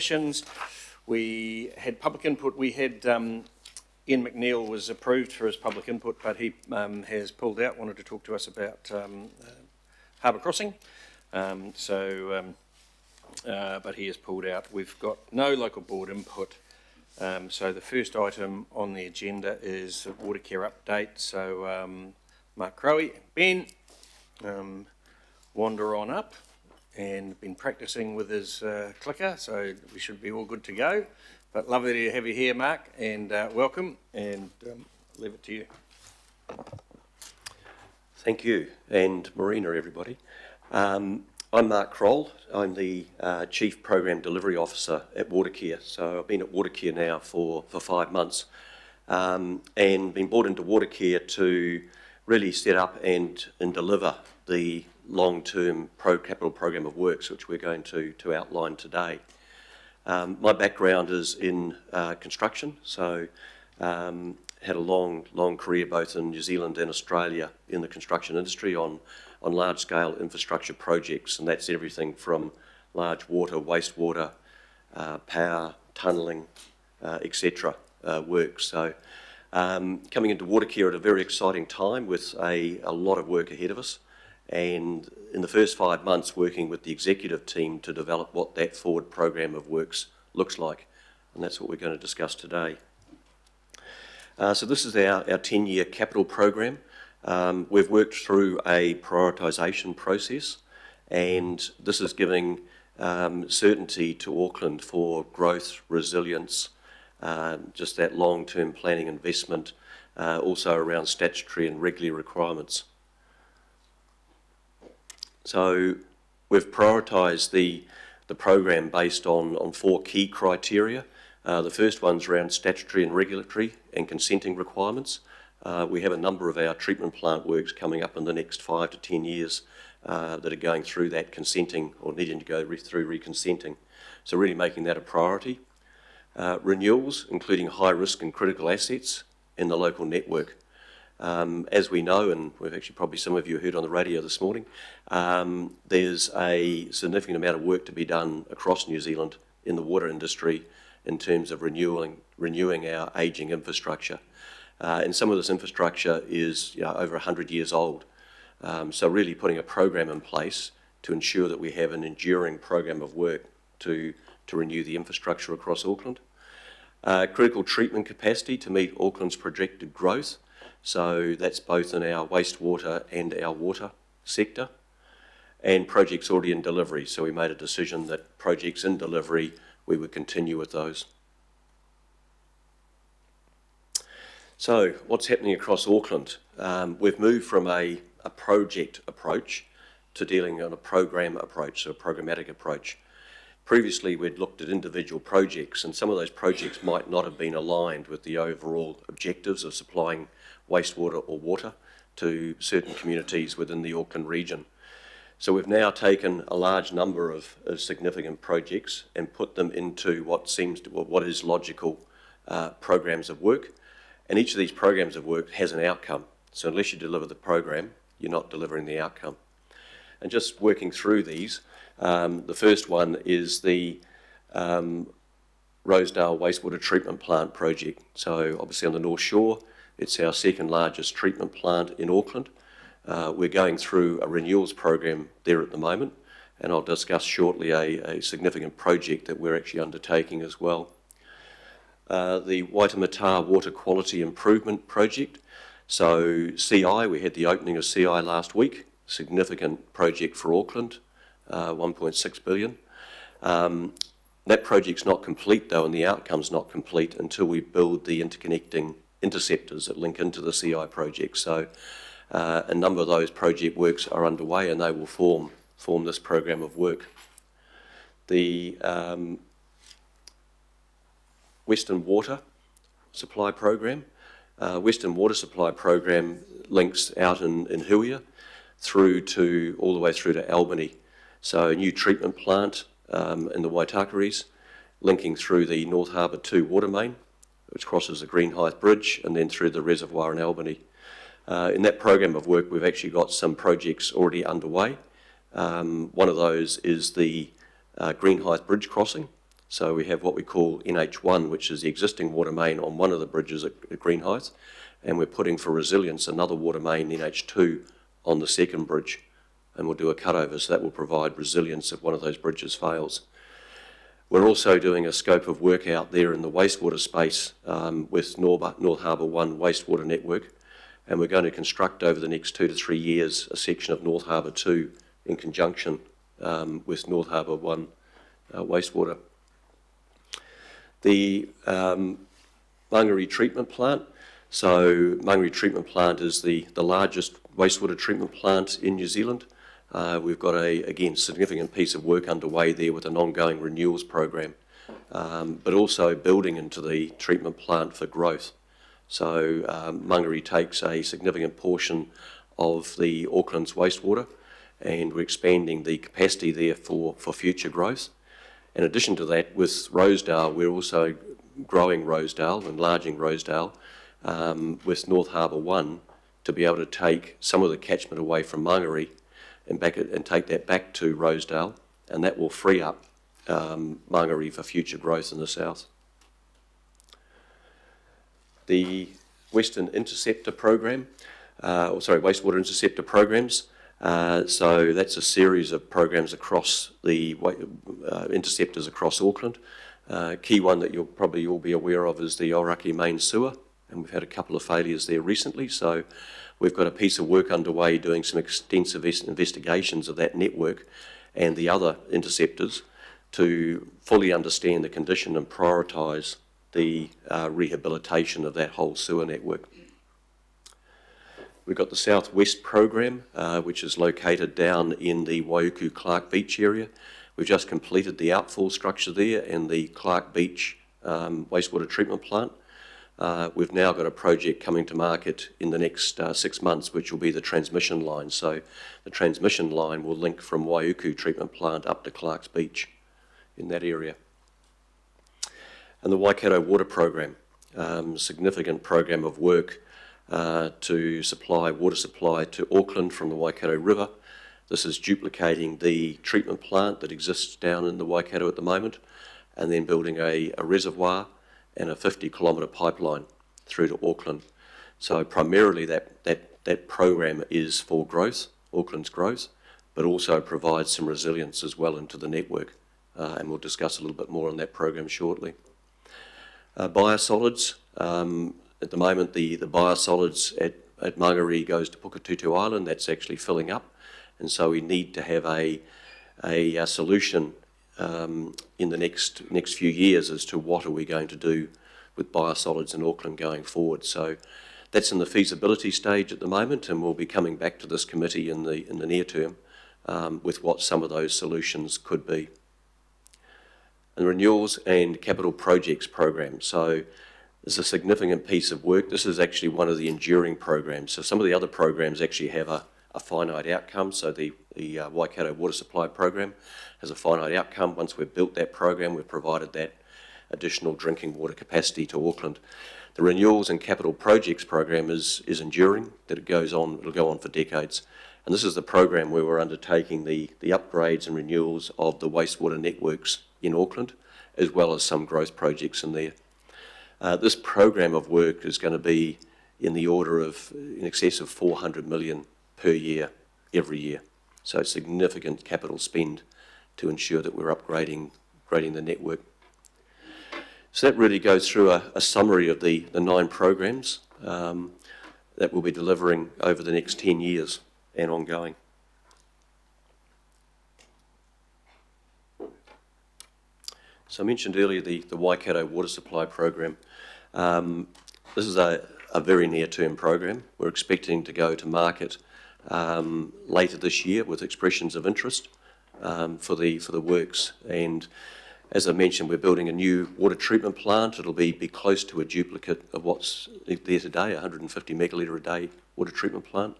questions. We had public input. We had Ian McNeil was approved for his public input, but he has pulled out, wanted to talk to us about harbour crossing. But he has pulled out. We've got no local board input. So the first item on the agenda is a water care update. So Mark Crowe, Ben, wander on up, and been practicing with his clicker, so we should be all good to go. But lovely to have you here, Mark, and welcome, and leave it to you. Thank you, and Marina, everybody. I'm Mark Kroll. I'm the Chief Program Delivery Officer at Watercare. So I've been at Watercare now for 5 months, and been brought into Watercare to really set up and deliver the long-term capital program of works, which we're going to outline today. My background is in construction, so had a long career both in New Zealand and Australia in the construction industry on large-scale infrastructure projects, and that's everything from large water, wastewater, power, tunnelling, etc. works. So coming into Watercare at a very exciting time with a lot of work ahead of us, and in the first 5 months working with the executive team to develop what that forward program of works looks like, and that's what we're going to discuss today. So this is our 10-year capital program. We've worked through a prioritisation process, and this is giving certainty to Auckland for growth, resilience, just that long-term planning investment, also around statutory and regulatory requirements. So we've prioritised the program based on 4 key criteria. The first one's around statutory and regulatory and consenting requirements. We have a number of our treatment plant works coming up in the next 5 to 10 years that are going through that consenting or needing to go through reconsenting. So really making that a priority. Renewals, including high risk and critical assets in the local network. As we know, and we've actually probably some of you heard on the radio this morning, there's a significant amount of work to be done across New Zealand in the water industry in terms of renewing our ageing infrastructure. And some of this infrastructure is over 100 years old. So really putting a program in place to ensure that we have an enduring program of work to renew the infrastructure across Auckland. Critical treatment capacity to meet Auckland's projected growth. So that's both in our wastewater and our water sector. And projects already in delivery. So we made a decision that projects in delivery, we would continue with those. So what's happening across Auckland? We've moved from a project approach to dealing on a program approach, so a programmatic approach. Previously, we'd looked at individual projects, and some of those projects might not have been aligned with the overall objectives of supplying wastewater or water to certain communities within the Auckland region. So we've now taken a large number of significant projects and put them into what is logical programs of work. And each of these programs of work has an outcome. So unless you deliver the program, you're not delivering the outcome. And just working through these, the first one is the Rosedale Wastewater Treatment Plant project. So obviously on the North Shore, it's our second largest treatment plant in Auckland. We're going through a renewals program there at the moment, and I'll discuss shortly a significant project that we're actually undertaking as well. The Waitemata Water Quality Improvement Project. So CI, we had the opening of CI last week, significant project for Auckland, 1.6 billion. That project's not complete though, and the outcome's not complete until we build the interconnecting interceptors that link into the CI project. So a number of those project works are underway, and they will form this program of work. The Western Water Supply Program. Western Water Supply Program links out in Huia all the way through to Albany. So a new treatment plant in the Waitakaris, linking through the North Harbour 2 water main, which crosses the Greenhithe Bridge and then through the reservoir in Albany. In that program of work, we've actually got some projects already underway. One of those is the Greenhithe Bridge crossing. So we have what we call NH1, which is the existing water main on one of the bridges at Greenhithe, and we're putting for resilience another water main, NH2, on the second bridge, and we'll do a cutover, so that will provide resilience if one of those bridges fails. We're also doing a scope of work out there in the wastewater space with North Harbour 1 wastewater network, and we're going to construct over the next 2 to 3 years a section of North Harbour 2 in conjunction with North Harbour 1 wastewater. The Mangere treatment plant. So Mangere treatment plant is the largest wastewater treatment plant in New Zealand. We've got again, significant piece of work underway there with an ongoing renewals program, but also building into the treatment plant for growth. So Mangere takes a significant portion of the Auckland's wastewater, and we're expanding the capacity there for future growth. In addition to that, with Rosedale, we're also growing Rosedale, enlarging Rosedale, with North Harbour 1 to be able to take some of the catchment away from Mangere and take that back to Rosedale, and that will free up Mangere for future growth in the south. The Western Interceptor program, wastewater interceptor programs. So that's a series of programs across the interceptors across Auckland. Key one that you'll probably all be aware of is the Aoraki main sewer, and we've had a couple of failures there recently. So we've got a piece of work underway doing some extensive investigations of that network and the other interceptors to fully understand the condition and prioritise the rehabilitation of that whole sewer network. We've got the Southwest program, which is located down in the Waiuku Clark Beach area. We've just completed the outfall structure there and the Clark Beach wastewater treatment plant. We've now got a project coming to market in the next 6 months, which will be the transmission line. So the transmission line will link from Waiuku treatment plant up to Clark's Beach in that area. And the Waikato water program, significant program of work to supply water supply to Auckland from the Waikato River. This is duplicating the treatment plant that exists down in the Waikato at the moment, and then building a reservoir and a 50-kilometre pipeline through to Auckland. So primarily that program is for growth, Auckland's growth, but also provides some resilience as well into the network, and we'll discuss a little bit more on that program shortly. Biosolids. At the moment, the biosolids at Mangere goes to Pukatutu Island. That's actually filling up, and so we need to have a solution in the next few years as to what are we going to do with biosolids in Auckland going forward. So that's in the feasibility stage at the moment, and we'll be coming back to this committee in the near term with what some of those solutions could be. And the renewals and capital projects program. So there's a significant piece of work. This is actually one of the enduring programs. So some of the other programs actually have a finite outcome. So the Waikato water supply program has a finite outcome. Once we've built that program, we've provided that additional drinking water capacity to Auckland. The renewals and capital projects program is enduring, that it'll go on for decades. And this is the program where we're undertaking the upgrades and renewals of the wastewater networks in Auckland, as well as some growth projects in there. This program of work is going to be in the order of in excess of 400 million per year, every year. So significant capital spend to ensure that we're upgrading the network. So that really goes through a summary of the 9 programs that we'll be delivering over the next 10 years and ongoing. So I mentioned earlier the Waikato water supply program. This is a very near-term program. We're expecting to go to market later this year with expressions of interest for the works. And as I mentioned, we're building a new water treatment plant. It'll be close to a duplicate of what's there today, 150 megalitre a day water treatment plant,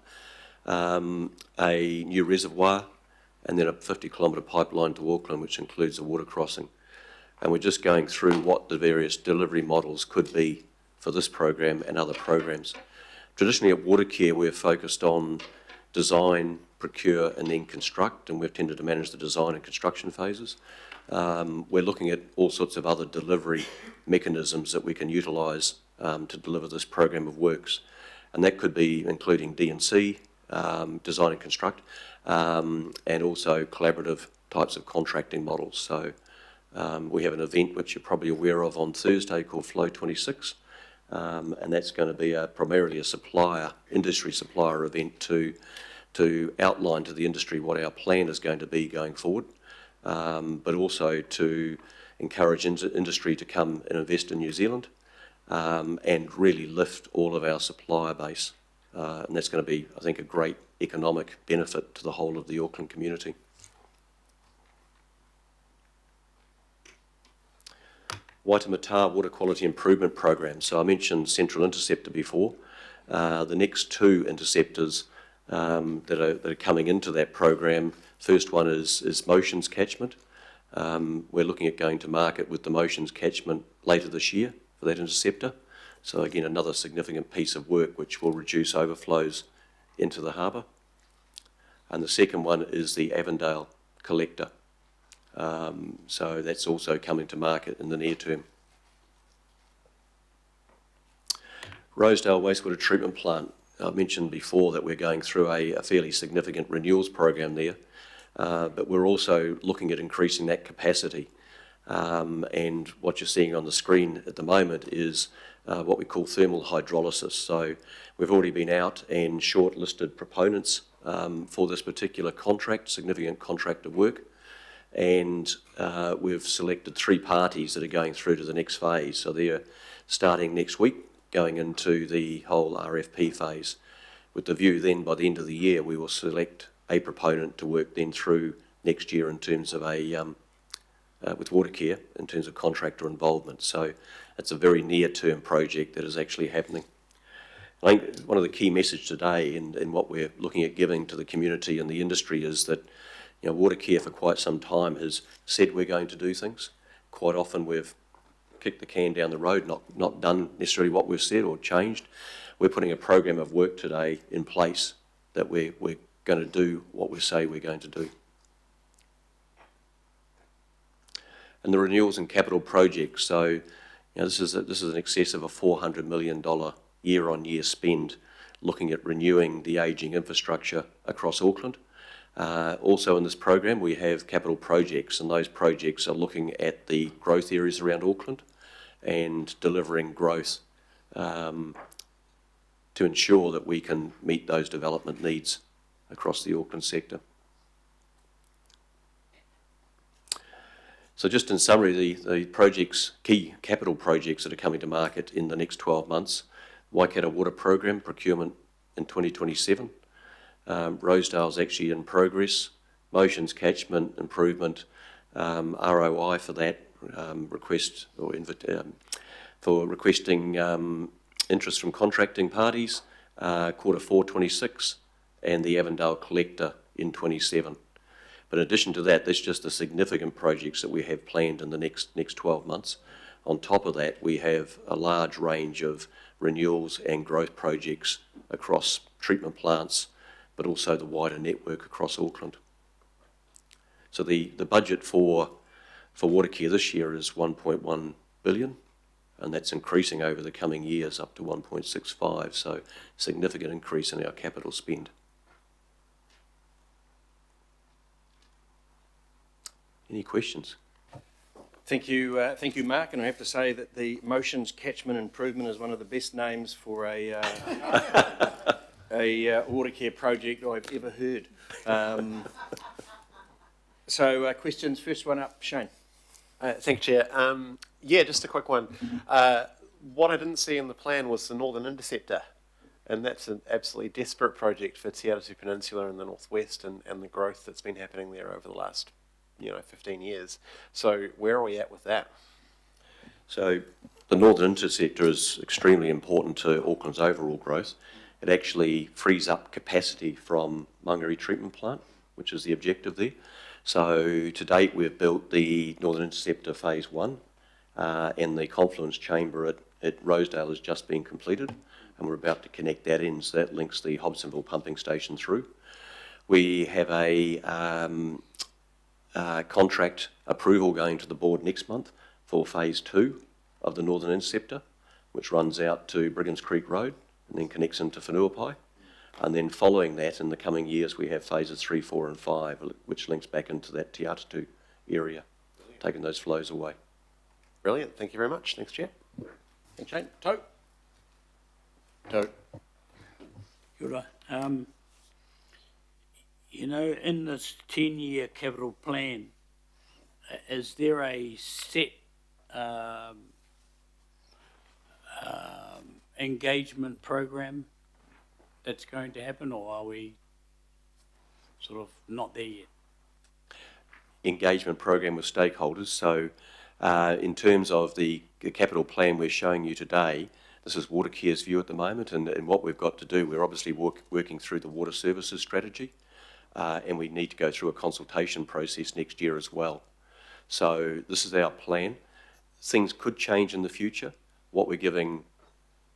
a new reservoir, and then a 50-kilometre pipeline to Auckland, which includes a water crossing. And we're just going through what the various delivery models could be for this program and other programs. Traditionally at Watercare, we're focused on design, procure and then construct, and we've tended to manage the design and construction phases. We're looking at all sorts of other delivery mechanisms that we can utilise to deliver this program of works, and that could be including D&C, design and construct, and also collaborative types of contracting models. So we have an event which you're probably aware of on Thursday called Flow 26, and that's going to be primarily a industry supplier event to outline to the industry what our plan is going to be going forward, but also to encourage industry to come and invest in New Zealand and really lift all of our supplier base. And that's going to be, I think, a great economic benefit to the whole of the Auckland community. Waitemata Water Quality Improvement Program. So I mentioned Central Interceptor before. The next two interceptors that are coming into that program, first one is Motions Catchment. We're looking at going to market with the Motions Catchment later this year for that interceptor. So again, another significant piece of work which will reduce overflows into the harbour. And the second one is the Avondale Collector. So that's also coming to market in the near term. Rosedale Wastewater Treatment Plant. I mentioned before that we're going through a fairly significant renewals program there, but we're also looking at increasing that capacity. And what you're seeing on the screen at the moment is what we call thermal hydrolysis. So we've already been out and shortlisted proponents for this particular contract, significant contract of work, and we've selected 3 parties that are going through to the next phase. So they're starting next week, going into the whole RFP phase, with the view then by the end of the year we will select a proponent to work then through next year in terms of with Watercare in terms of contractor involvement. So it's a very near-term project that is actually happening. I think one of the key messages today in what we're looking at giving to the community and the industry is that, you know, Watercare for quite some time has said we're going to do things. Quite often we've kicked the can down the road, not done necessarily what we've said or changed. We're putting a program of work today in place that we're going to do what we say we're going to do. And the renewals and capital projects. So, you know, this is in excess of a $400 million year-on-year spend looking at renewing the ageing infrastructure across Auckland. Also in this program we have capital projects, and those projects are looking at the growth areas around Auckland and delivering growth to ensure that we can meet those development needs across the Auckland sector. So just in summary, the projects, key capital projects that are coming to market in the next 12 months, Waikato Water Program procurement in 2027, Rosedale's actually in progress, Motions Catchment improvement, ROI for that, request or for requesting interest from contracting parties, Q4 26, and the Avondale Collector in 27. But in addition to that, there's just the significant projects that we have planned in the next 12 months. On top of that, we have a large range of renewals and growth projects across treatment plants, but also the wider network across Auckland. So the budget for Watercare this year is 1.1 billion, and that's increasing over the coming years up to 1.65, so significant increase in our capital spend. Any questions? Thank you, Mark. And I have to say that the Motions Catchment Improvement is one of the best names for a Watercare project I've ever heard. So questions, first one up, Shane. Thank you, Chair. Yeah, just a quick one. What I didn't see in the plan was the Northern Interceptor, and that's an absolutely desperate project for Te Aratu Peninsula in the northwest and the growth that's been happening there over the last 15 years. So where are we at with that? So the Northern Interceptor is extremely important to Auckland's overall growth. It actually frees up capacity from Mangere Treatment Plant, which is the objective there. So to date we've built the Northern Interceptor Phase 1 and the confluence chamber at Rosedale has just been completed, and we're about to connect that in, so that links the Hobsonville pumping station through. We have a contract approval going to the board next month for phase 2 of the Northern Interceptor, which runs out to Briggins Creek Road and then connects into Whanuapai. And then following that, in the coming years, we have phases 3, 4 and 5, which links back into that Te Atatu area, taking those flows away. Brilliant. Thank you very much. Thanks, Chair. Thanks, Shane. Toe. Kia ora. You know, in this 10-year capital plan, is there a set engagement program that's going to happen, or are we sort of not there yet? Engagement program with stakeholders. So in terms of the capital plan we're showing you today, this is Watercare's view at the moment, and what we've got to do, we're obviously working through the water services strategy, and we need to go through a consultation process next year as well. So this is our plan. Things could change in the future. What we're giving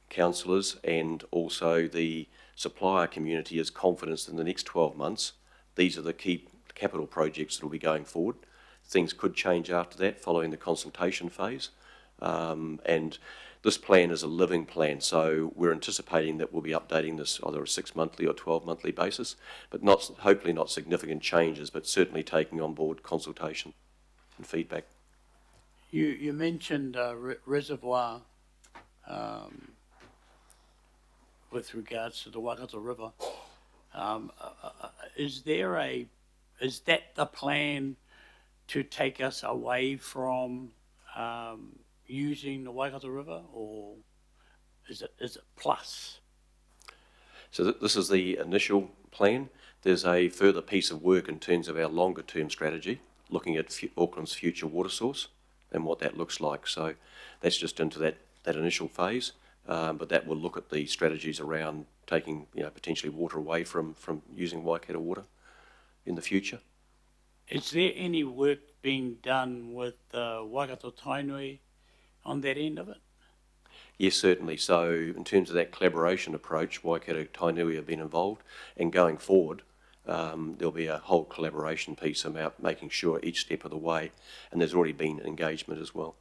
councillors and also the supplier community is confidence in the next 12 months. These are the key capital projects that will be going forward. Things could change after that following the consultation phase. And this plan is a living plan, so we're anticipating that we'll be updating this either a 6-monthly or 12-monthly basis, but hopefully not significant changes, but certainly taking on board consultation and feedback. You mentioned reservoir with regards to the Waikato River. Is that the plan to take us away from using the Waikato River, or is it plus? So this is the initial plan. There's a further piece of work in terms of our longer term strategy, looking at Auckland's future water source and what that looks like. So that's just into that initial phase, but that will look at the strategies around taking potentially water away from using Waikato water in the future. Is there any work being done with Waikato Tainui on that end of it? Yes, certainly. So in terms of that collaboration approach, Waikato Tainui have been involved, and going forward there'll be a whole collaboration piece about making sure each step of the way, and there's already been engagement as well.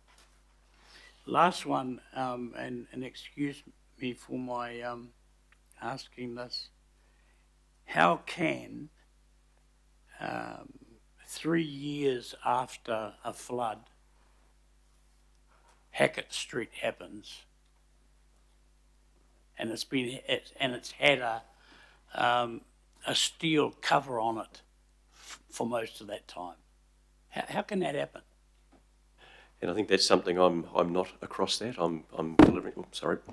Last one, and excuse me for my asking this. How can 3 years after a flood, Hackett Street happens, and it's had a steel cover on it for most of that time? How can that happen? And I think that's something I'm not across that. I'm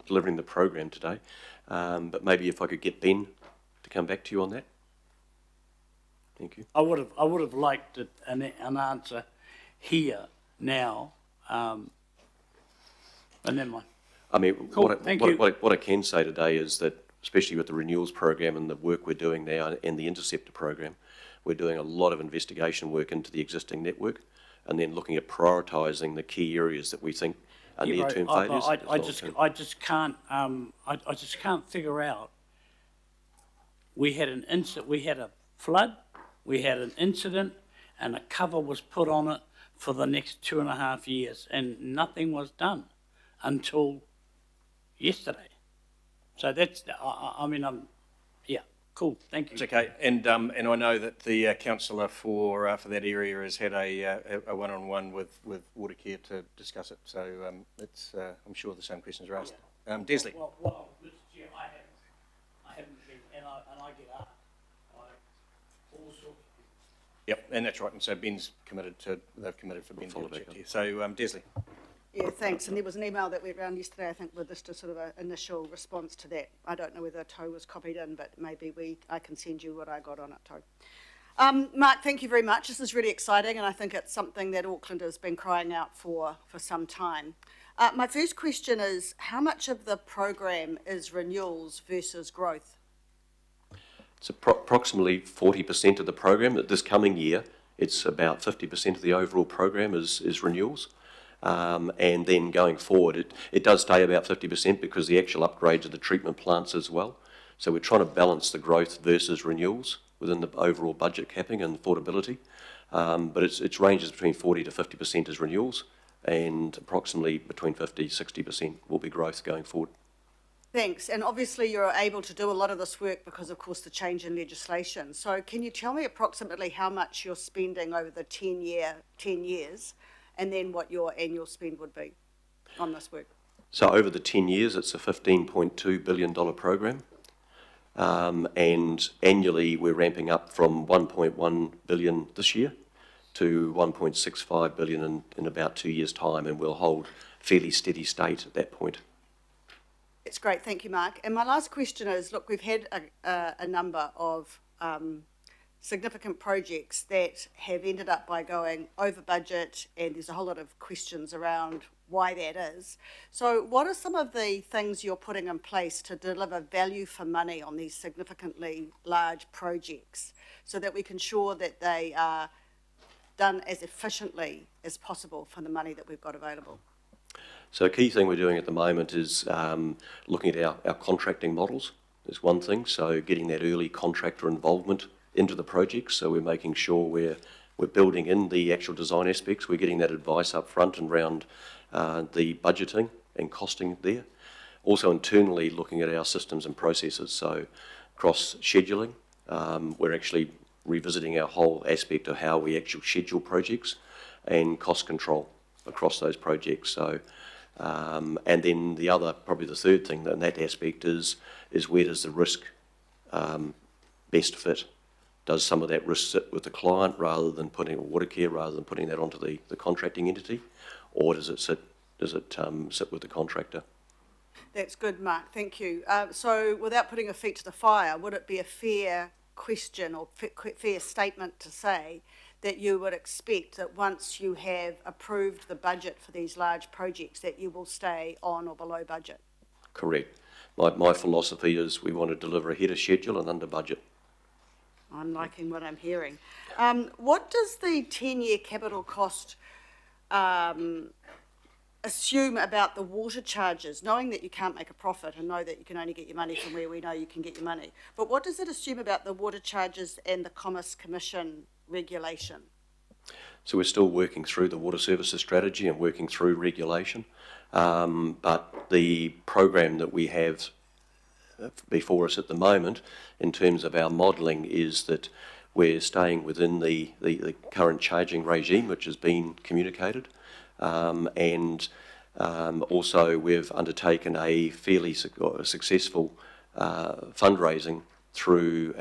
delivering the program today. But maybe if I could get Ben to come back to you on that. Thank you. I would have liked an answer here now. But never mind. I mean, Cool, thank you. what I can say today is that, especially with the renewals program and the work we're doing now and the Interceptor program, we're doing a lot of investigation work into the existing network, and then looking at prioritising the key areas that we think are near-term failures. I just can't figure out. We had a flood, we had an incident, and a cover was put on it for the next 2.5 years, and nothing was done until yesterday. So that's, yeah, cool, thank you. It's okay, and I know that the councillor for that area has had a one-on-one with Watercare to discuss it. So it's I'm sure the same questions are asked. Desley. Well, Mr. Chair, I haven't been, and I get asked by all sorts of people. Yep, and that's right. And so Ben's committed they've committed for Ben to chat to you. So Desley. Yeah, thanks. And there was an email that went around yesterday, I think, with just a sort of an initial response to that. I don't know whether Toe was copied in, but maybe I can send you what I got on it, Toe. Mark, thank you very much. This is really exciting, and I think it's something that Auckland has been crying out for some time. My first question is, how much of the program is renewals versus growth? It's approximately 40% of the program. This coming year, it's about 50% of the overall program is renewals. And then going forward, it does stay about 50% because the actual upgrades of the treatment plants as well. So we're trying to balance the growth versus renewals within the overall budget capping and affordability. But it ranges between 40 to 50% as renewals, and approximately between 50-60% will be growth going forward. Thanks. And obviously you're able to do a lot of this work because, of course, the change in legislation. So can you tell me approximately how much you're spending over the 10 years, and then what your annual spend would be on this work? So over the 10 years, it's a $15.2 billion program. And annually, we're ramping up from 1.1 billion this year to 1.65 billion in about 2 years' time, and we'll hold fairly steady state at that point. It's great, thank you, Mark. And my last question is, look, we've had a number of significant projects that have ended up by going over budget, and there's a whole lot of questions around why that is. So what are some of the things you're putting in place to deliver value for money on these significantly large projects so that we can ensure that they are done as efficiently as possible for the money that we've got available? So a key thing we're doing at the moment is looking at our contracting models is one thing, so getting that early contractor involvement into the project. So we're making sure we're building in the actual design aspects, we're getting that advice up front and around the budgeting and costing there. Also internally looking at our systems and processes, so across scheduling, we're actually revisiting our whole aspect of how we actually schedule projects and cost control across those projects. So and then probably the third thing in that aspect is where does the risk best fit? Does some of that risk sit with the client rather than putting that onto the contracting entity, or does it sit with the contractor? That's good, Mark, thank you. So without putting a feet to the fire, would it be a fair question or fair statement to say that you would expect that once you have approved the budget for these large projects that you will stay on or below budget? Correct. My philosophy is we want to deliver ahead of schedule and under budget. I'm liking what I'm hearing. What does the 10-year capital cost assume about the water charges, knowing that you can't make a profit and know that you can only get your money from where we know you can get your money? But what does it assume about the water charges and the Commerce Commission regulation? So we're still working through the water services strategy and working through regulation, but the program that we have before us at the moment in terms of our modelling is that we're staying within the current charging regime which has been communicated, and also we've undertaken a fairly successful fundraising through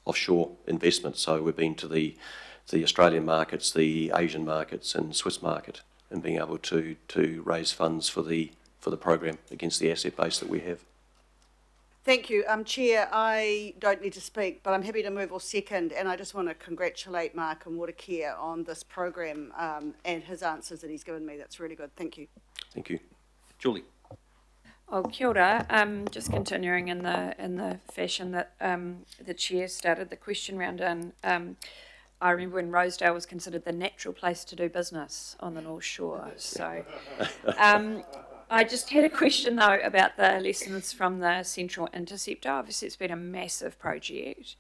offshore investments. So we've been to the Australian markets, the Asian markets and Swiss market, and being able to raise funds for the program against the asset base that we have. Thank you. Chair, I don't need to speak, but I'm happy to move or second, and I just want to congratulate Mark and Watercare on this program and his answers that he's given me. That's really good. Thank you. Thank you. Julie. Oh, kia ora. Just continuing in the fashion that the chair started the question round in. I remember when Rosedale was considered the natural place to do business on the North Shore. So I just had a question though about the lessons from the Central Interceptor. Obviously, it's been a massive project,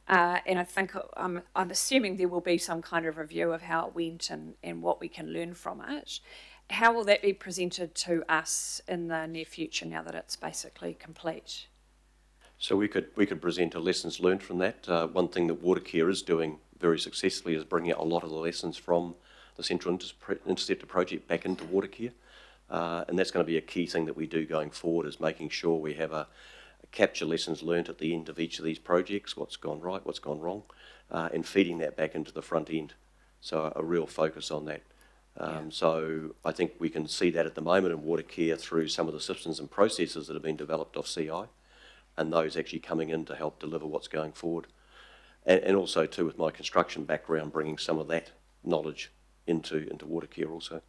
and I think I'm assuming there will be some kind of review of how it went and what we can learn from it. How will that be presented to us in the near future now that it's basically complete? So we could present a lessons learned from that. One thing that Watercare is doing very successfully is bringing out a lot of the lessons from the Central Interceptor project back into Watercare. And that's going to be a key thing that we do going forward, is making sure we have a capture lessons learned at the end of each of these projects, what's gone right, what's gone wrong, and feeding that back into the front end. So a real focus on that. So I think we can see that at the moment in Watercare through some of the systems and processes that have been developed off CI, and those actually coming in to help deliver what's going forward. And also too, with my construction background, bringing some of that knowledge into Watercare also.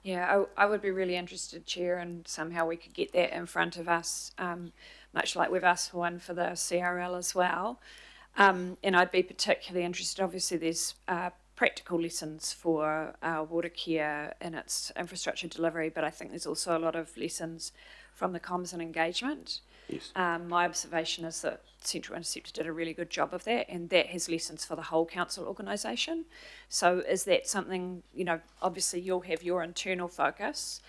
Yeah, I would be really interested, Chair, and somehow we could get that in front of us, much like we've asked for one for the CRL as well. And I'd be particularly interested, obviously there's practical lessons for water care and its infrastructure delivery, but I think there's also a lot of lessons from the comms and engagement. Yes. My observation is that Central Interceptor did a really good job of that, and that has lessons for the whole council organisation. So is that something, you know, obviously you'll have your internal focus,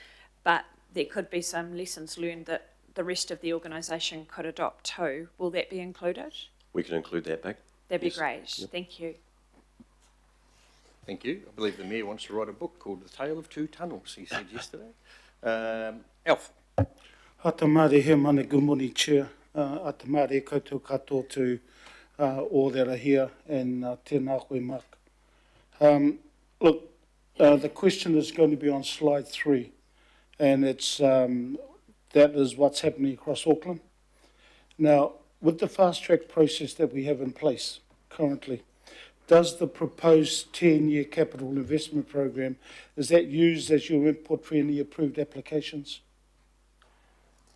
but there could be some lessons learned that the rest of the organisation could adopt too. Will that be included? We can include that back. That'd Yes. be great. Yep. Thank you. Thank you. I believe the Mayor wants to write a book called The Tale of Two Tunnels, he said yesterday. Alf. Ata mare he mana, good morning, Chair. Ata mare koutou katoa to all that are here, and tēnā koe, Mark. Look, the question is going to be on slide 3, and it's that is what's happening across Auckland. Now, with the fast-track process that we have in place currently, does the proposed 10-year capital investment program, is that used as your input for any approved applications?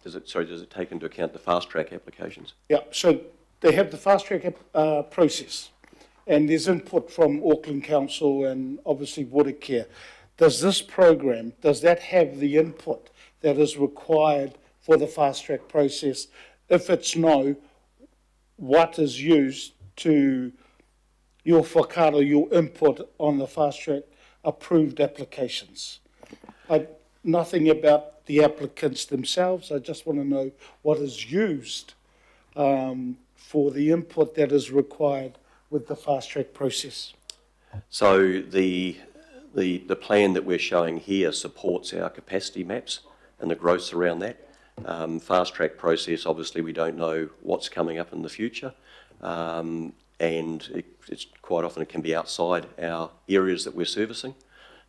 Does it take into account the fast track applications? Yeah, so they have the fast-track process, and there's input from Auckland Council and obviously Water Care. Does this program, does that have the input that is required for the fast-track process? If it's no, what is used to your whakaaro, your input on the fast-track approved applications? Nothing about the applicants themselves. I just want to know what is used for the input that is required with the fast-track process. So the plan that we're showing here supports our capacity maps and the growths around that. Fast track process, obviously we don't know what's coming up in the future, and it's quite often it can be outside our areas that we're servicing.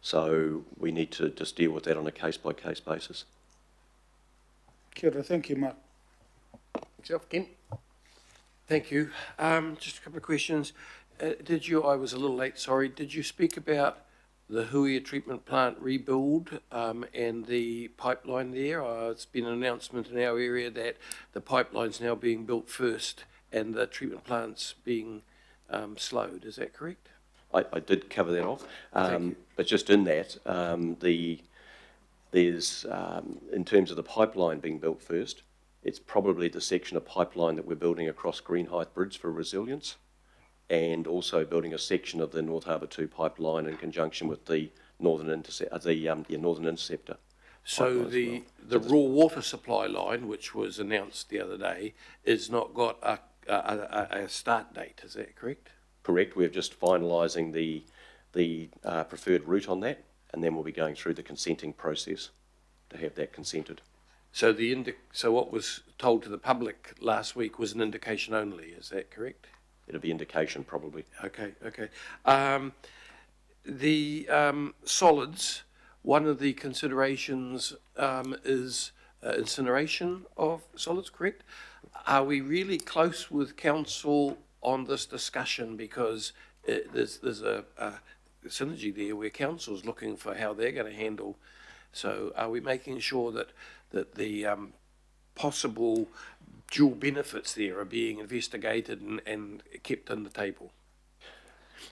So we need to just deal with that on a case-by-case basis. Kia ora, thank you, Mark. Thanks, Alf. Ken. Thank you. Just a couple of questions. I was a little late, sorry. Did you speak about the Huia treatment plant rebuild and the pipeline there? It's been an announcement in our area that the pipeline's now being built first and the treatment plant's being slowed. Is that correct? I did cover that off, but just in that, there's in terms of the pipeline being built first, it's probably the section of pipeline that we're building across Greenhithe Bridge for resilience, and also building a section of the North Harbour 2 pipeline in conjunction with the Northern Interceptor. So the raw water supply line, which was announced the other day, is not got a start date. Is that correct? Correct. We're just finalising the preferred route on that, and then we'll be going through the consenting process to have that consented. So so what was told to the public last week was an indication only. Is that correct? It'll be indication probably. Okay. The solids, one of the considerations is incineration of solids, correct? Are we really close with council on this discussion? Because there's a synergy there where council's looking for how they're going to handle. So are we making sure that the possible dual benefits there are being investigated and kept on the table?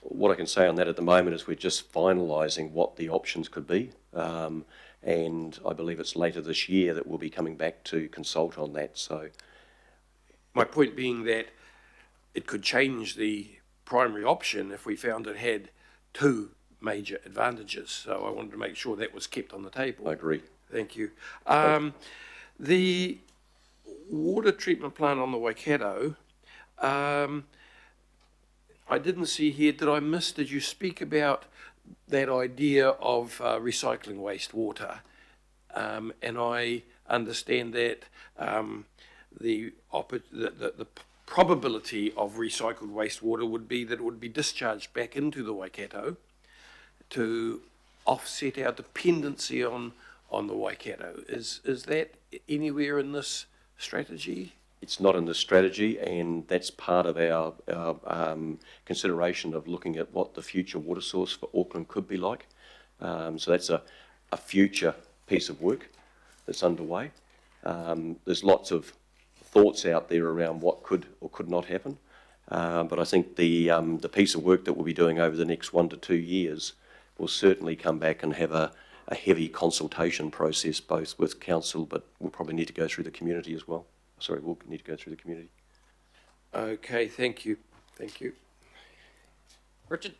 What I can say on that at the moment is we're just finalising what the options could be, and I believe it's later this year that we'll be coming back to consult on that. So, my point being that it could change the primary option if we found it had two major advantages. So I wanted to make sure that was kept on the table. I agree. Thank you. The water treatment plant on the Waikato, I didn't see here, did you speak about that idea of recycling wastewater? And I understand that the probability of recycled wastewater would be that it would be discharged back into the Waikato to offset our dependency on the Waikato. Is that anywhere in this strategy? It's not in the strategy, and that's part of our consideration of looking at what the future water source for Auckland could be like. So that's a future piece of work that's underway. There's lots of thoughts out there around what could or could not happen. But I think the piece of work that we'll be doing over the next 1 to 2 years will certainly come back and have a heavy consultation process, both with council, but we'll probably need to go through the community as well. Sorry, we'll need to go through the community. Okay, thank you. Thank you. Richard?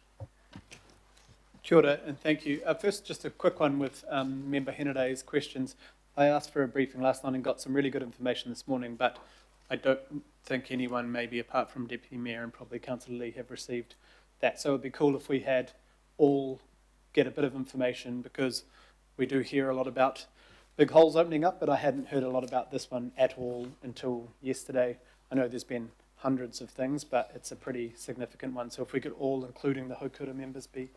Kia ora, and thank you. First, just a quick one with Member Henaday's questions. I asked for a briefing last night and got some really good information this morning, but I don't think anyone, maybe apart from Deputy Mayor and probably Councillor Lee, have received that. So it would be cool if we had all get a bit of information, because we do hear a lot about big holes opening up, but I hadn't heard a lot about this one at all until yesterday. I know there's been hundreds of things, but it's a pretty significant one. So if we could all, including the Haukura members, be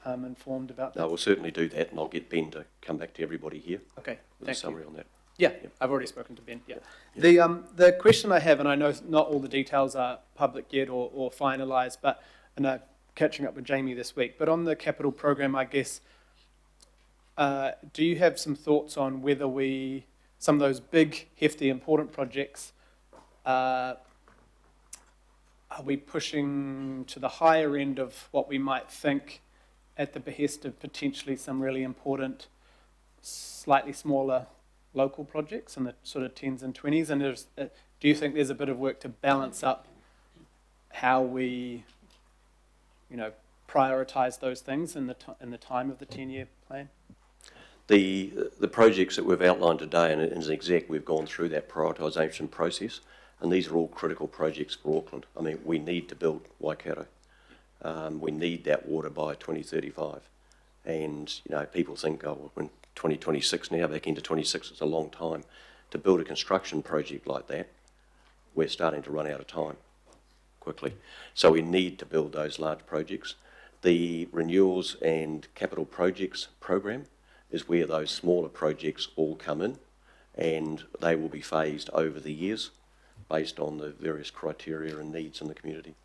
informed about that. No, we'll certainly do that, and I'll get Ben to come back to everybody here Okay, with a thank summary you. on that. Yeah, I've already spoken to Ben, yeah. The question I have, and I know not all the details are public yet or finalised, but, and I'm catching up with Jamie this week, but on the capital program, I guess, do you have some thoughts on whether some of those big, hefty, important projects, are we pushing to the higher end of what we might think at the behest of potentially some really important, slightly smaller local projects in the sort of 10s and 20s? And do you think there's a bit of work to balance up how we, prioritise those things in the time of the 10-year plan? The projects that we've outlined today, and as an exec, we've gone through that prioritisation process, and these are all critical projects for Auckland. I mean, we need to build Waikato. We need that water by 2035. And, people think, oh, we're in 2026 now, back into 26, it's a long time. To build a construction project like that, we're starting to run out of time quickly. So we need to build those large projects. The renewals and capital projects program is where those smaller projects all come in, and they will be phased over the years based on the various criteria and needs in the community.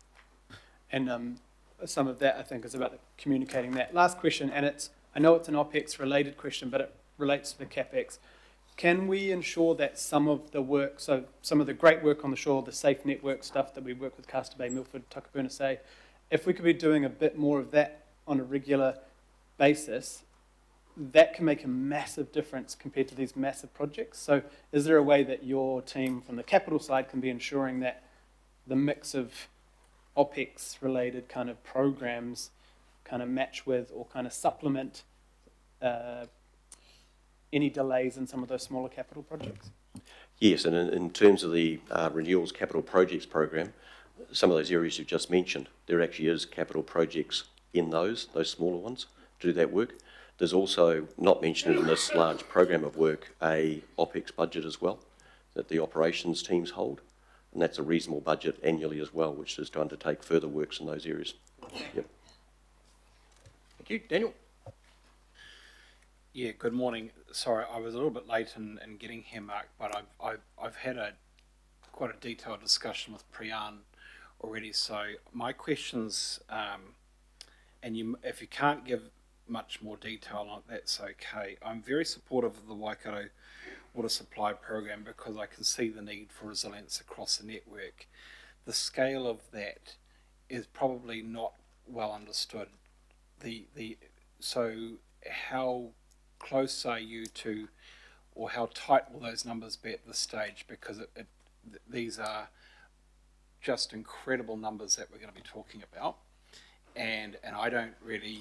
And some of that, I think, is about communicating that. Last question, and I know it's an OPEX-related question, but it relates to the CapEx. Can we ensure that some of the work, so some of the great work on the shore, the safe network stuff that we work with Casta Bay, Milford, Takapuna say, if we could be doing a bit more of that on a regular basis, that can make a massive difference compared to these massive projects. So is there a way that your team from the capital side can be ensuring that the mix of OPEX-related kind of programs kind of match with or kind of supplement any delays in some of those smaller capital projects? Yes, and in terms of the renewals capital projects program, some of those areas you've just mentioned, there actually is capital projects in those smaller ones to do that work. There's also, not mentioned in this large program of work, a OPEX budget as well that the operations teams hold, and that's a reasonable budget annually as well, which is to undertake further works in those areas. Yep. Thank you. Daniel? Yeah, good morning. Sorry, I was a little bit late in getting here, Mark, but I've had quite a detailed discussion with Priyan already. So my questions, and if you can't give much more detail on it, that's okay. I'm very supportive of the Waikato water supply program because I can see the need for resilience across the network. The scale of that is probably not well understood. So how close are you to, or how tight will those numbers be at this stage? Because these are just incredible numbers that we're going to be talking about, and I don't really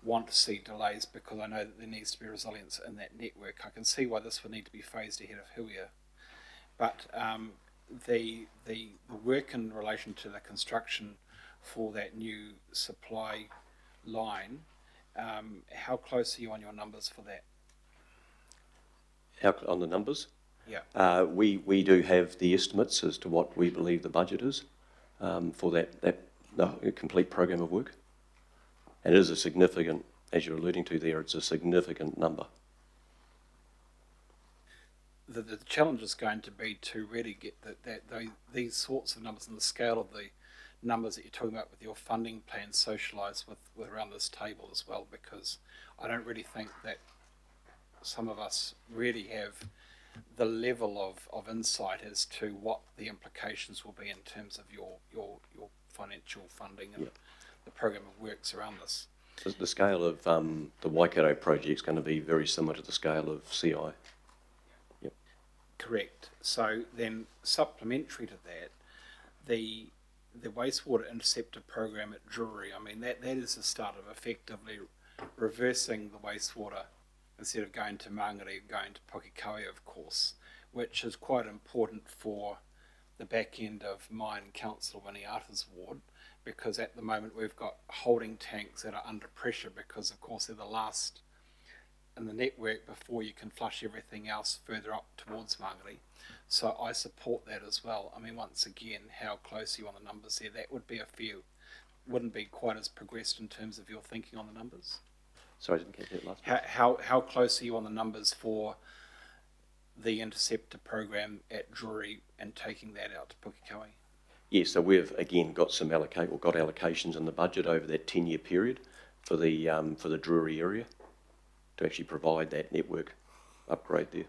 want to see delays because I know that there needs to be resilience in that network. I can see why this would need to be phased ahead of Huia, but the work in relation to the construction for that new supply line, how close are you on your numbers for that? On the numbers? Yeah. We do have the estimates as to what we believe the budget is for that complete program of work. And it is a significant, as you're alluding to there, it's a significant number. The challenge is going to be to really get these sorts of numbers and the scale of the numbers that you're talking about with your funding plan socialised with around this table as well, because I don't really think that some of us really have the level of insight as to what the implications will be in terms of your financial funding and the program of works around this. The scale of the Waikato project is going to be very similar to the scale of CI. Yep. Correct. So then, supplementary to that, the wastewater interceptor program at Drury, I mean, that is the start of effectively reversing the wastewater instead of going to Mangere, going to Pukekohe, of course, which is quite important for the back end of mine Councillor Winiata's ward, because at the moment we've got holding tanks that are under pressure because, of course, they're the last in the network before you can flush everything else further up towards Mangere. So I support that as well. I mean, once again, how close are you on the numbers there? That would be a few, wouldn't be quite as progressed in terms of your thinking on the numbers. Sorry, I didn't catch that last bit. How close are you on the numbers for the interceptor program at Drury and taking that out to Pukekohe? Yeah, so we've again got got allocations in the budget over that 10-year period for the Drury area to actually provide that network upgrade there.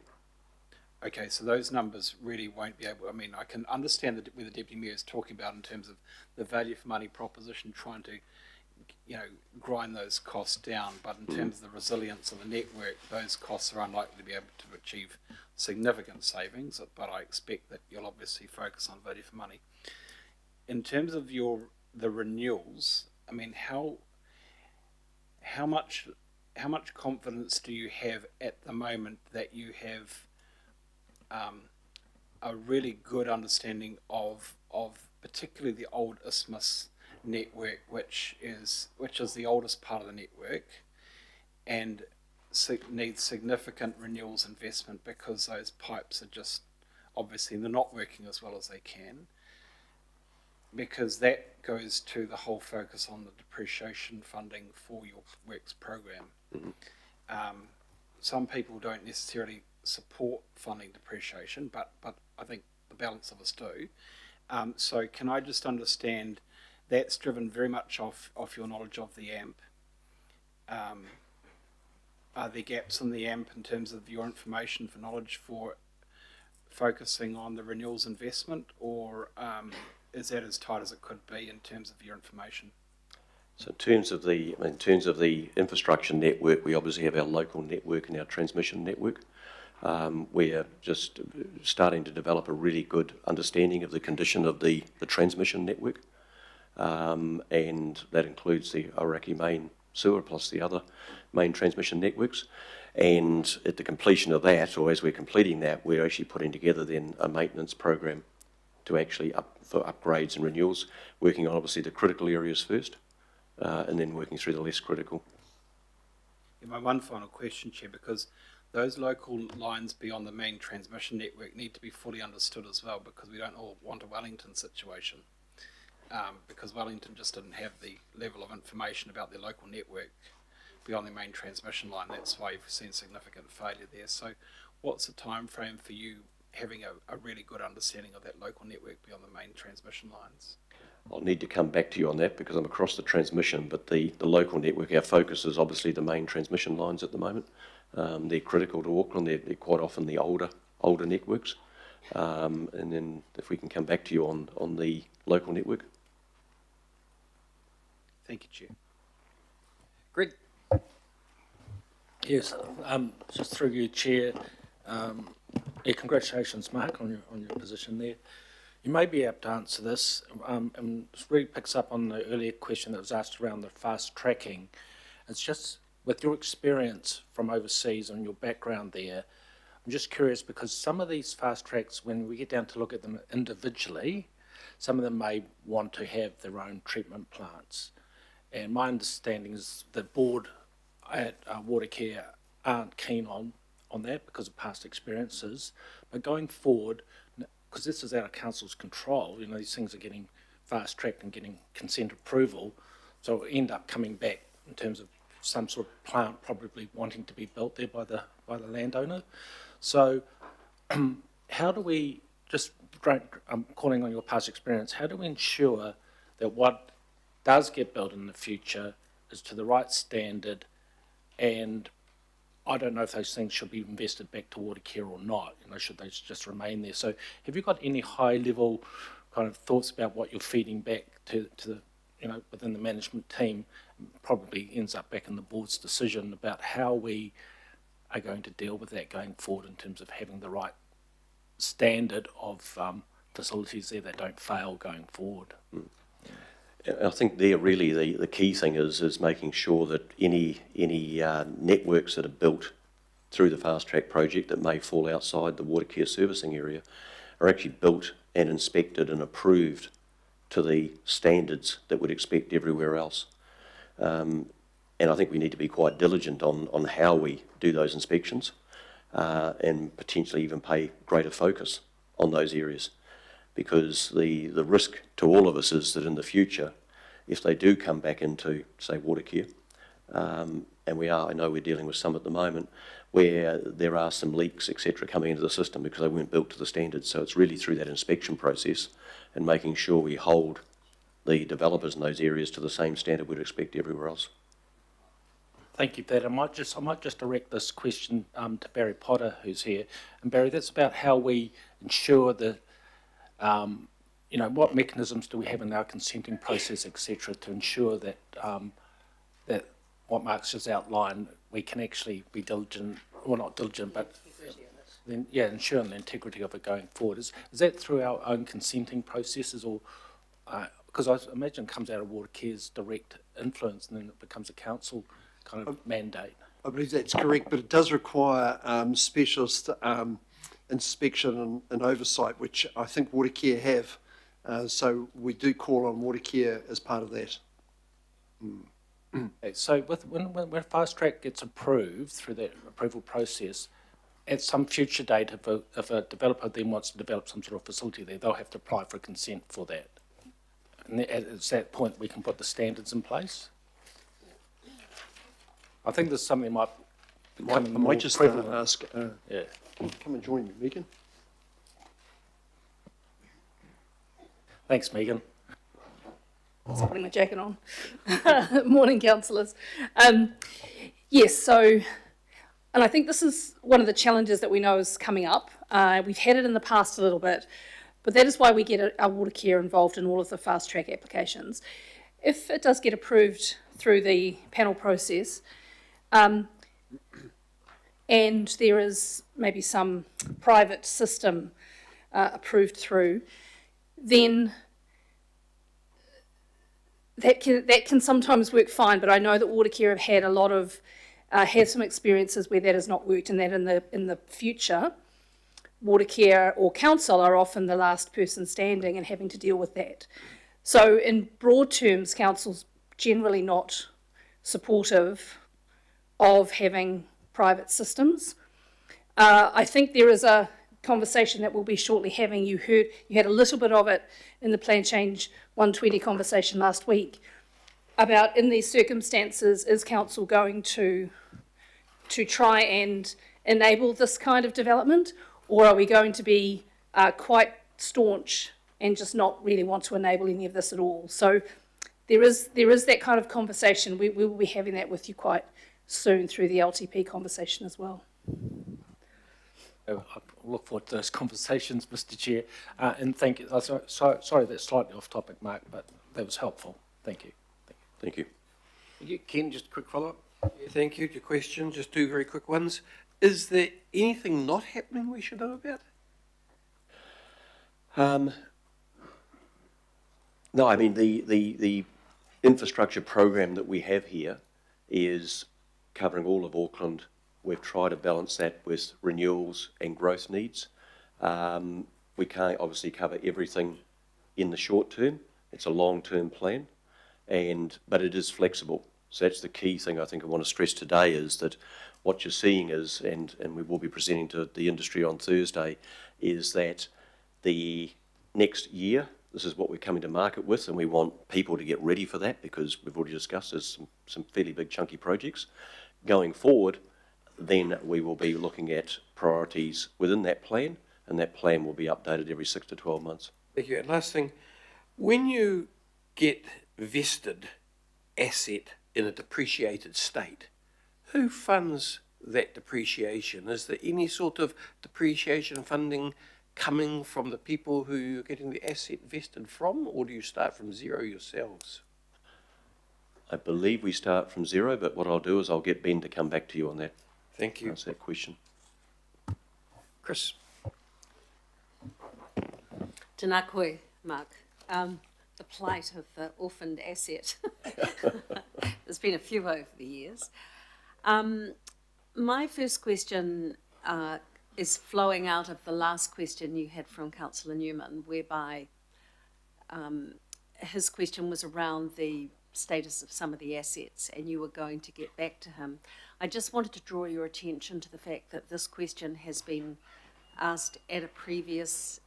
Okay, so those numbers really won't be able, I mean, I can understand where the Deputy Mayor is talking about in terms of the value for money proposition, trying to, you know, grind those costs down, but in terms of the resilience of the network, those costs are unlikely to be able to achieve significant savings, but I expect that you'll obviously focus on value for money. In terms of the renewals, I mean, how much confidence do you have at the moment that you have a really good understanding of particularly the old isthmus network, which is the oldest part of the network, and needs significant renewals investment because those pipes are just obviously they're not working as well as they can, because that goes to the whole focus on the depreciation funding for your works program. Some people don't necessarily support funding depreciation, but I think the balance of us do. So can I just understand that's driven very much off your knowledge of the AMP? Are there gaps in the AMP in terms of your information for knowledge for focusing on the renewals investment, or is that as tight as it could be in terms of your information? So in terms of the infrastructure network, we obviously have our local network and our transmission network. We're just starting to develop a really good understanding of the condition of the transmission network, and that includes the Aoraki main sewer plus the other main transmission networks. And at the completion of that, or as we're completing that, we're actually putting together then a maintenance program to actually for upgrades and renewals, working on obviously the critical areas first, and then working through the less critical. Yeah, my one final question, Chair, because those local lines beyond the main transmission network need to be fully understood as well, because we don't all want a Wellington situation, because Wellington just didn't have the level of information about their local network beyond the main transmission line. That's why you've seen significant failure there. So what's the time frame for you having a really good understanding of that local network beyond the main transmission lines? I'll need to come back to you on that because I'm across the transmission, but the local network, our focus is obviously the main transmission lines at the moment. They're critical to Auckland. They're quite often the older networks. And then if we can come back to you on the local network. Thank you, Chair. Greg. Yes, just through you, Chair. Congratulations, Mark, on your position there. You may be able to answer this, and it really picks up on the earlier question that was asked around the fast tracking. It's just with your experience from overseas and your background there, I'm just curious because some of these fast tracks, when we get down to look at them individually, some of them may want to have their own treatment plants. And my understanding is the board at Watercare aren't keen on that because of past experiences. But going forward, because this is out of council's control, you know, these things are getting fast-tracked and getting consent approval, so it'll end up coming back in terms of some sort of plant probably wanting to be built there by the landowner. So how do we, I'm calling on your past experience, how do we ensure that what does get built in the future is to the right standard and I don't know if those things should be invested back to water care or not. Should they just remain there? So have you got any high-level kind of thoughts about what you're feeding back to the, within the management team? Probably ends up back in the board's decision about how we are going to deal with that going forward in terms of having the right standard of facilities there that don't fail going forward. I think there really the key thing is making sure that any networks that are built through the fast track project that may fall outside the water care servicing area are actually built and inspected and approved to the standards that we'd expect everywhere else. And I think we need to be quite diligent on how we do those inspections and potentially even pay greater focus on those areas. Because the risk to all of us is that in the future, if they do come back into, say, water care, and I know we're dealing with some at the moment, where there are some leaks, etc., coming into the system because they weren't built to the standards. So it's really through that inspection process and making sure we hold the developers in those areas to the same standard we'd expect everywhere else. Thank you for that. I might just direct this question to Barry Potter, who's here. And Barry, that's about how we ensure that what mechanisms do we have in our consenting process, etc., to ensure that that what Mark's just outlined, we can actually be diligent, well, not diligent, but then, ensuring the integrity of it going forward. Is that through our own consenting processes, or because I imagine it comes out of water care's direct influence, and then it becomes a council kind of mandate? I believe that's correct, but it does require specialist inspection and oversight, which I think Watercare have. So we do call on Watercare as part of that. Okay, so when fast track gets approved through that approval process, at some future date, if a developer then wants to develop some sort of facility there, they'll have to apply for consent for that. And at that point, we can put the standards in place. I think there's something that might become more I might just prevalent. ask, come and join me, Megan. Thanks, Megan. Just putting my jacket on. Morning, councillors. Yes, so, and I think this is one of the challenges that we know is coming up. We've had it in the past a little bit, but that is why we get our water care involved in all of the fast track applications. If it does get approved through the panel process, and there is maybe some private system approved through, then that can sometimes work fine. But I know that Watercare have had a lot of have some experiences where that has not worked, and that in the future, Watercare or council are often the last person standing and having to deal with that. So in broad terms, council's generally not supportive of having private systems. I think there is a conversation that we'll be shortly having. You had a little bit of it in the Plan Change 120 conversation last week about, in these circumstances, is council going to try and enable this kind of development, or are we going to be quite staunch and just not really want to enable any of this at all? So there is that kind of conversation. We will be having that with you quite soon through the LTP conversation as well. I look forward to those conversations, Mr. Chair. And thank you. Sorry, that's slightly off topic, Mark, but that was helpful. Thank you. Thank you. Ken, just a quick follow-up. Yeah, thank you. Your question, just two very quick ones. Is there anything not happening we should know about? No, I mean, the infrastructure program that we have here is covering all of Auckland. We've tried to balance that with renewals and growth needs. We can't obviously cover everything in the short term. It's a long-term plan, but it is flexible. So that's the key thing I think I want to stress today, is that what you're seeing is, and we will be presenting to the industry on Thursday, is that the next year, this is what we're coming to market with, and we want people to get ready for that, because we've already discussed there's some fairly big chunky projects. Going forward, then we will be looking at priorities within that plan, and that plan will be updated every 6 to 12 months. Thank you. And last thing, when you get vested asset in a depreciated state, who funds that depreciation? Is there any sort of depreciation funding coming from the people who you're getting the asset vested from, or do you start from zero yourselves? I believe we start from zero, but what I'll do is I'll get Ben to come back to you on that. Thank you. Answer that question. Chris? Tēnā koe, Mark. The plight of the orphaned asset. There's been a few over the years. My first question is flowing out of the last question you had from Councillor Newman, whereby his question was around the status of some of the assets, and you were going to get back to him. I just wanted to draw your attention to the fact that this question has been asked at a previous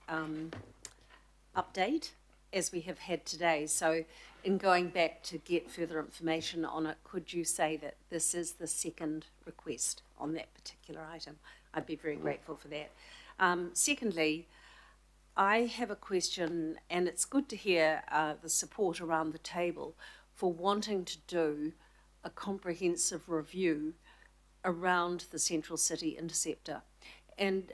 update, as we have had today. So in going back to get further information on it, could you say that this is the second request on that particular item? I'd be very grateful for that. Secondly, I have a question, and it's good to hear the support around the table for wanting to do a comprehensive review around the Central City Interceptor. And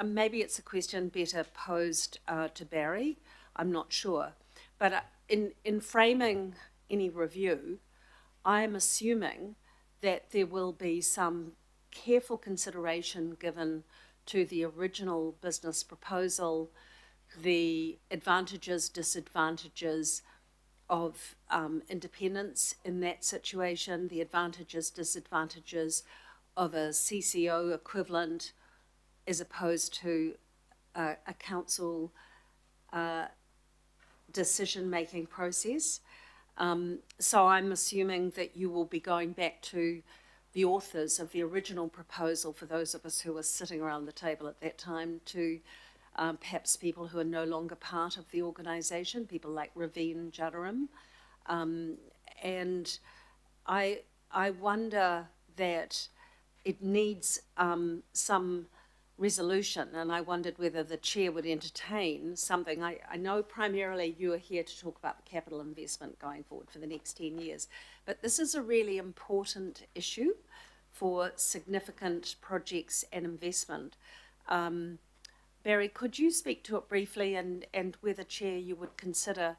maybe it's a question better posed to Barry, I'm not sure. But in framing any review, I'm assuming that there will be some careful consideration given to the original business proposal, the advantages, disadvantages of independence in that situation, the advantages, disadvantages of a CCO equivalent as opposed to a council decision-making process. So I'm assuming that you will be going back to the authors of the original proposal, for those of us who were sitting around the table at that time, to perhaps people who are no longer part of the organisation, people like Raveen Jadaram. And I wonder that it needs some resolution, and I wondered whether the chair would entertain something. I know primarily you are here to talk about the capital investment going forward for the next 10 years, but this is a really important issue for significant projects and investment. Barry, could you speak to it briefly, and whether, Chair, you would consider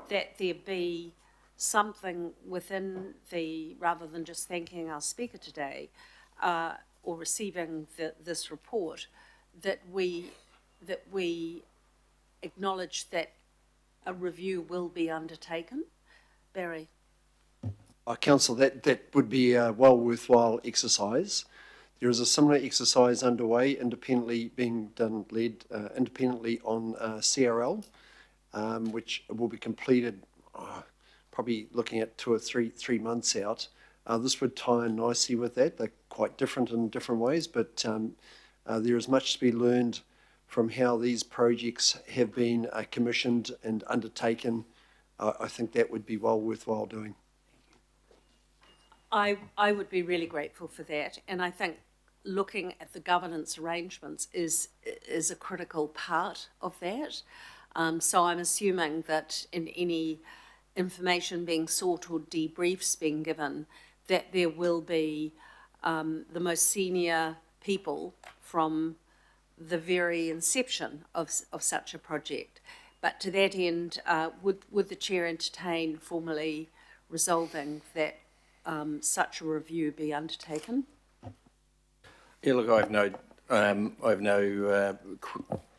that there be something within the, rather than just thanking our speaker today, or receiving this report, that we acknowledge that a review will be undertaken? Barry? Council, that would be a well worthwhile exercise. There is a similar exercise underway, independently being done, led independently on CRL, which will be completed probably looking at 2 or 3 months out. This would tie in nicely with that. They're quite different in different ways, but there is much to be learned from how these projects have been commissioned and undertaken. I think that would be well worthwhile doing. I would be really grateful for that, and I think looking at the governance arrangements is a critical part of that. So I'm assuming that in any information being sought or debriefs being given, that there will be the most senior people from the very inception of such a project. But to that end, would the chair entertain formally resolving that such a review be undertaken? Yeah, look, I have no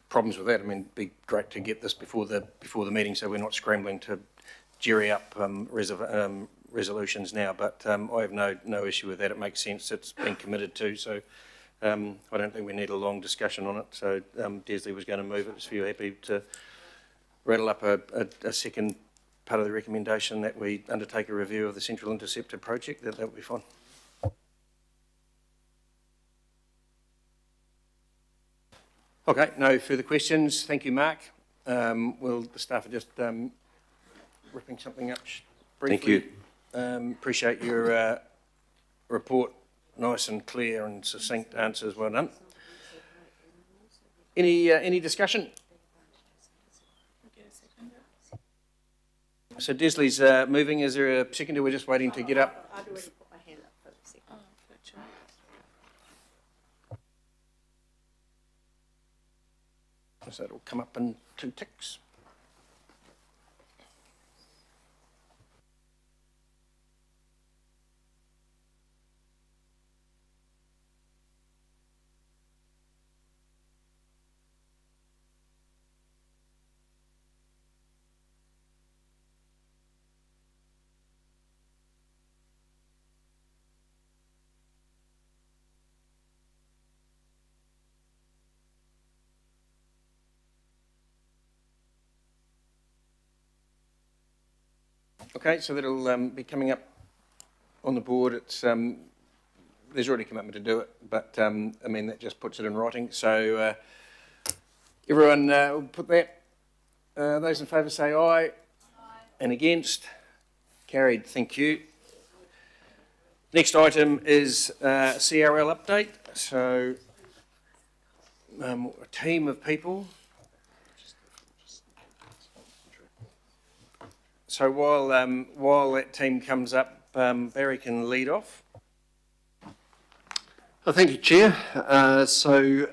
problems with that. I mean, it'd be great to get this before the meeting, so we're not scrambling to jerry up resolutions now. But I have no issue with that. It makes sense. It's been committed to, so I don't think we need a long discussion on it. So Desley was going to move it. If you're happy to rattle up a second part of the recommendation that we undertake a review of the Central Interceptor project, that would be fine. Okay, no further questions. Thank you, Mark. Will the staff are just ripping something up briefly? Thank you. Appreciate your report. Nice and clear and succinct answers. Well done. Any discussion? So Desley's moving. Is there a seconder? We're just waiting to get up. I'd already put my hand up for a second. So it'll come up in 2 ticks. Okay, so that'll be coming up on the board. It's there's already commitment to do it, but I mean that just puts it in writing. So everyone will put that. Those in favour say aye. Aye. And against? Carried. Thank you. Next item is CRL update. So a team of people. So while that team comes up, Barry can lead off. Thank you, Chair. So